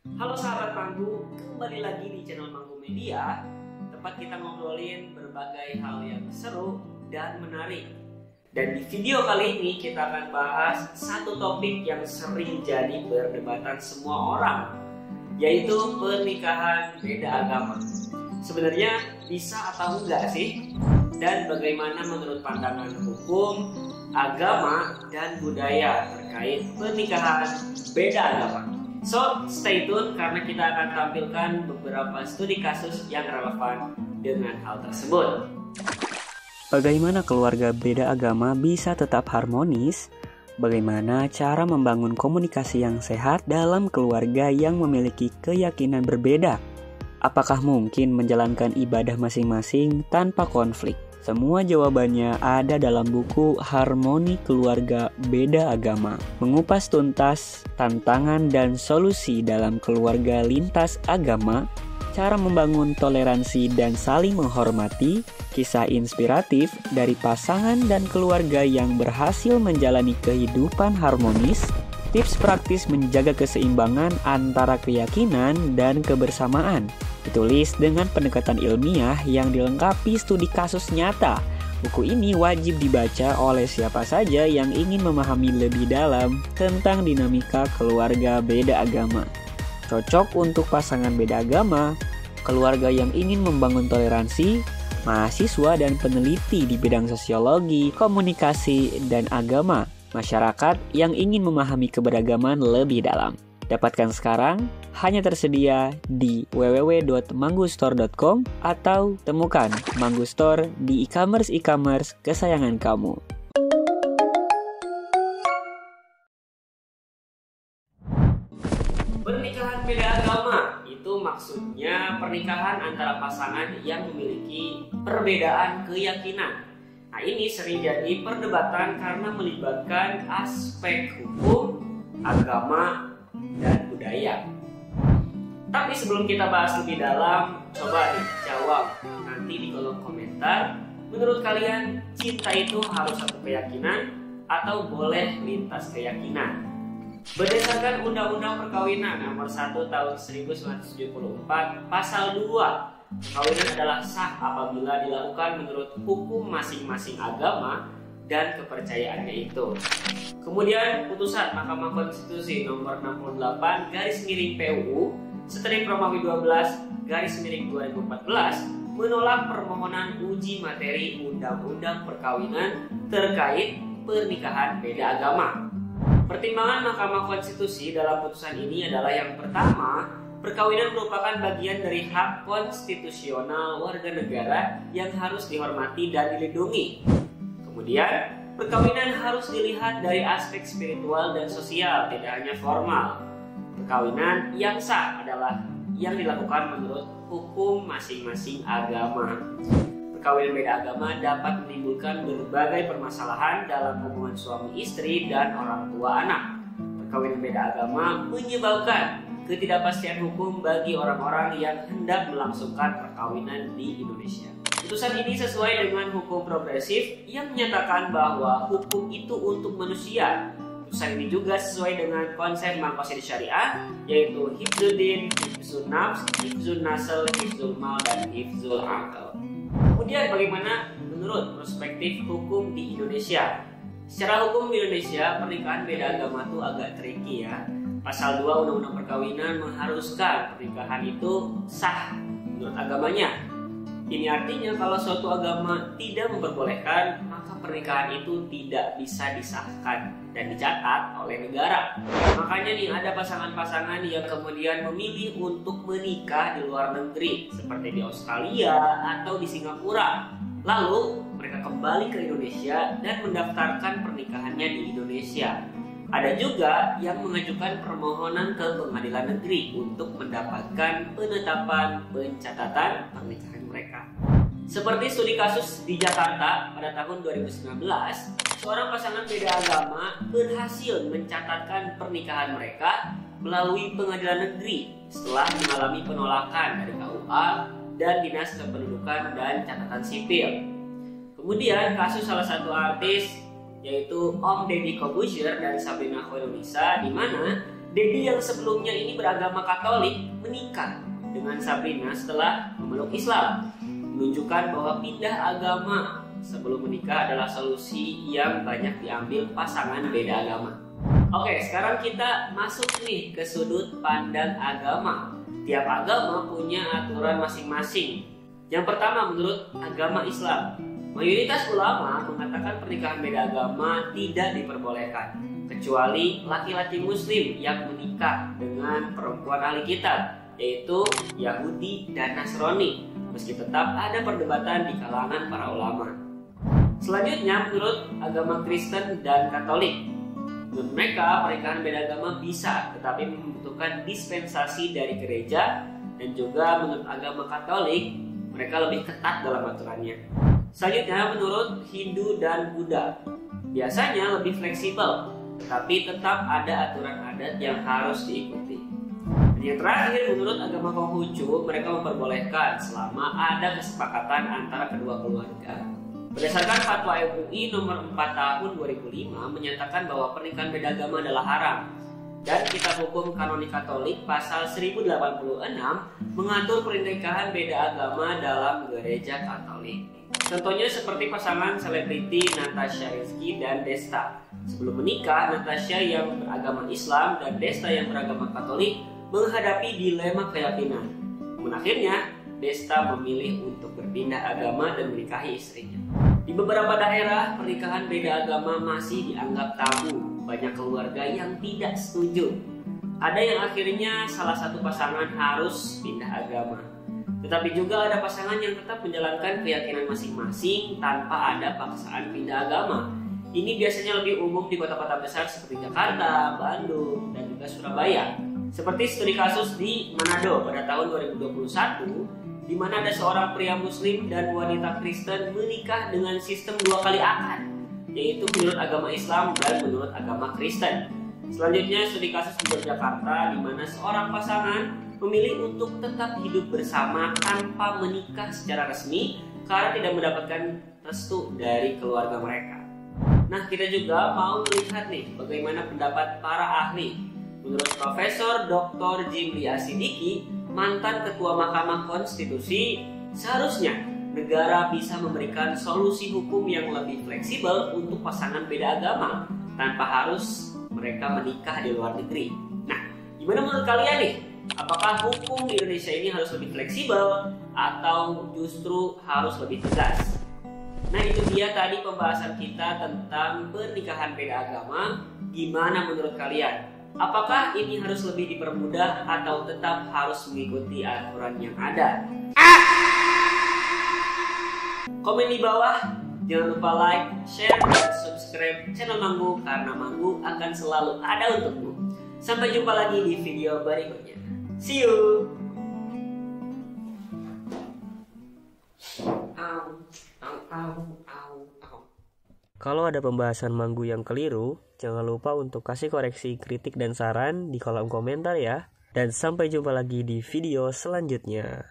Halo sahabat Manggu, kembali lagi di channel Manggu Media, tempat kita ngobrolin berbagai hal yang seru dan menarik. Dan di video kali ini kita akan bahas satu topik yang sering jadi perdebatan semua orang, yaitu pernikahan beda agama. Sebenarnya bisa atau enggak sih? Dan bagaimana menurut pandangan hukum, agama, dan budaya terkait pernikahan beda agama? So, stay tune karena kita akan tampilkan beberapa studi kasus yang relevan dengan hal tersebut. Bagaimana keluarga beda agama bisa tetap harmonis? Bagaimana cara membangun komunikasi yang sehat dalam keluarga yang memiliki keyakinan berbeda? Apakah mungkin menjalankan ibadah masing-masing tanpa konflik? Semua jawabannya ada dalam buku Harmoni Keluarga Beda Agama. Mengupas tuntas tantangan dan solusi dalam keluarga lintas agama, cara membangun toleransi dan saling menghormati, kisah inspiratif dari pasangan dan keluarga yang berhasil menjalani kehidupan harmonis, tips praktis menjaga keseimbangan antara keyakinan dan kebersamaan. Ditulis dengan pendekatan ilmiah yang dilengkapi studi kasus nyata. Buku ini wajib dibaca oleh siapa saja yang ingin memahami lebih dalam tentang dinamika keluarga beda agama. Cocok untuk pasangan beda agama, keluarga yang ingin membangun toleransi, mahasiswa dan peneliti di bidang sosiologi, komunikasi, dan agama, masyarakat yang ingin memahami keberagaman lebih dalam. Dapatkan sekarang, hanya tersedia di www.manggustore.com atau temukan Manggu Store di e-commerce kesayangan kamu. Pernikahan beda agama itu maksudnya pernikahan antara pasangan yang memiliki perbedaan keyakinan. Nah, ini sering jadi perdebatan karena melibatkan aspek hukum, agama, dan budaya. Tapi sebelum kita bahas lebih dalam, coba dijawab nanti di kolom komentar. Menurut kalian, cinta itu harus satu keyakinan atau boleh lintas keyakinan? Berdasarkan Undang-Undang Perkawinan Nomor 1 Tahun 1974 Pasal 2, perkawinan adalah sah apabila dilakukan menurut hukum masing-masing agama dan kepercayaannya itu. Kemudian putusan Mahkamah Konstitusi Nomor 68 garis miring PUU Strip Romawi 12 garis miring 2014 menolak permohonan uji materi Undang-Undang Perkawinan terkait pernikahan beda agama. Pertimbangan Mahkamah Konstitusi dalam putusan ini adalah yang pertama, perkawinan merupakan bagian dari hak konstitusional warga negara yang harus dihormati dan dilindungi. Kemudian, perkawinan harus dilihat dari aspek spiritual dan sosial, tidak hanya formal. Perkawinan yang sah adalah yang dilakukan menurut hukum masing-masing agama. Perkawinan beda agama dapat menimbulkan berbagai permasalahan dalam hubungan suami istri dan orang tua anak. Perkawinan beda agama menyebabkan ketidakpastian hukum bagi orang-orang yang hendak melangsungkan perkawinan di Indonesia. Putusan ini sesuai dengan hukum progresif yang menyatakan bahwa hukum itu untuk manusia. Putusan ini juga sesuai dengan konsep maqasid syariah, yaitu hifdzul din, hifdzul nafs, hifdzul nasl, hifdzul mal, dan hifdzul aql. Kemudian bagaimana menurut perspektif hukum di Indonesia? Secara hukum di Indonesia, pernikahan beda agama itu agak tricky ya. Pasal 2 Undang-Undang Perkawinan mengharuskan pernikahan itu sah menurut agamanya. Ini artinya kalau suatu agama tidak memperbolehkan, maka pernikahan itu tidak bisa disahkan dan dicatat oleh negara. Makanya nih ada pasangan-pasangan yang kemudian memilih untuk menikah di luar negeri, seperti di Australia atau di Singapura. Lalu mereka kembali ke Indonesia dan mendaftarkan pernikahannya di Indonesia. Ada juga yang mengajukan permohonan ke pengadilan negeri untuk mendapatkan penetapan pencatatan pernikahan mereka. Seperti studi kasus di Jakarta pada tahun 2019, seorang pasangan beda agama berhasil mencatatkan pernikahan mereka melalui pengadilan negeri setelah mengalami penolakan dari KUA dan Dinas Kependudukan dan Catatan Sipil. Kemudian kasus salah satu artis yaitu Om Deddy Corbuzier dan Sabrina Hoerunisa, di mana Dedi yang sebelumnya ini beragama Katolik menikah dengan Sabrina setelah memeluk Islam, menunjukkan bahwa pindah agama sebelum menikah adalah solusi yang banyak diambil pasangan beda agama. Oke, sekarang kita masuk nih ke sudut pandang agama. Tiap agama punya aturan masing-masing. Yang pertama, menurut agama Islam, mayoritas ulama mengatakan pernikahan beda agama tidak diperbolehkan, kecuali laki-laki muslim yang menikah dengan perempuan ahli kitab, yaitu Yahudi dan Nasrani, meski tetap ada perdebatan di kalangan para ulama. Selanjutnya, menurut agama Kristen dan Katolik, menurut mereka pernikahan beda agama bisa, tetapi membutuhkan dispensasi dari gereja, dan juga menurut agama Katolik mereka lebih ketat dalam aturannya. Selanjutnya, menurut Hindu dan Buddha, biasanya lebih fleksibel, tetapi tetap ada aturan adat yang harus diikuti. Dan yang terakhir, menurut agama Konghucu, mereka memperbolehkan selama ada kesepakatan antara kedua keluarga. Berdasarkan fatwa MUI nomor 4 tahun 2005 menyatakan bahwa pernikahan beda agama adalah haram. Dan Kitab Hukum Kanonik Katolik pasal 1086 mengatur pernikahan beda agama dalam gereja Katolik. Contohnya seperti pasangan selebriti Natasha Rizky dan Desta. Sebelum menikah, Natasha yang beragama Islam dan Desta yang beragama Katolik menghadapi dilema keyakinan. Namun akhirnya, Desta memilih untuk berpindah agama dan menikahi istrinya. Di beberapa daerah, pernikahan beda agama masih dianggap tabu. Banyak keluarga yang tidak setuju. Ada yang akhirnya salah satu pasangan harus pindah agama. Tetapi juga ada pasangan yang tetap menjalankan keyakinan masing-masing tanpa ada paksaan pindah agama. Ini biasanya lebih umum di kota-kota besar seperti Jakarta, Bandung, dan juga Surabaya. Seperti studi kasus di Manado pada tahun 2021, di mana ada seorang pria muslim dan wanita Kristen menikah dengan sistem 2 kali akad, yaitu menurut agama Islam dan menurut agama Kristen. Selanjutnya, studi kasus di Jakarta, di mana seorang pasangan memilih untuk tetap hidup bersama tanpa menikah secara resmi karena tidak mendapatkan restu dari keluarga mereka. Nah, kita juga mau melihat nih bagaimana pendapat para ahli. Menurut Profesor Dr. Jimli Asidiki, mantan Ketua Mahkamah Konstitusi, seharusnya negara bisa memberikan solusi hukum yang lebih fleksibel untuk pasangan beda agama tanpa harus mereka menikah di luar negeri. Nah, gimana menurut kalian nih? Apakah hukum di Indonesia ini harus lebih fleksibel atau justru harus lebih tegas? Nah, itu dia tadi pembahasan kita tentang pernikahan beda agama. Gimana menurut kalian? Apakah ini harus lebih dipermudah atau tetap harus mengikuti aturan yang ada? Komen di bawah. Jangan lupa like, share, dan subscribe channel Manggu karena Manggu akan selalu ada untukmu. Sampai jumpa lagi di video berikutnya. See you. Kalau ada pembahasan Manggu yang keliru, jangan lupa untuk kasih koreksi, kritik, dan saran di kolom komentar ya. Dan sampai jumpa lagi di video selanjutnya.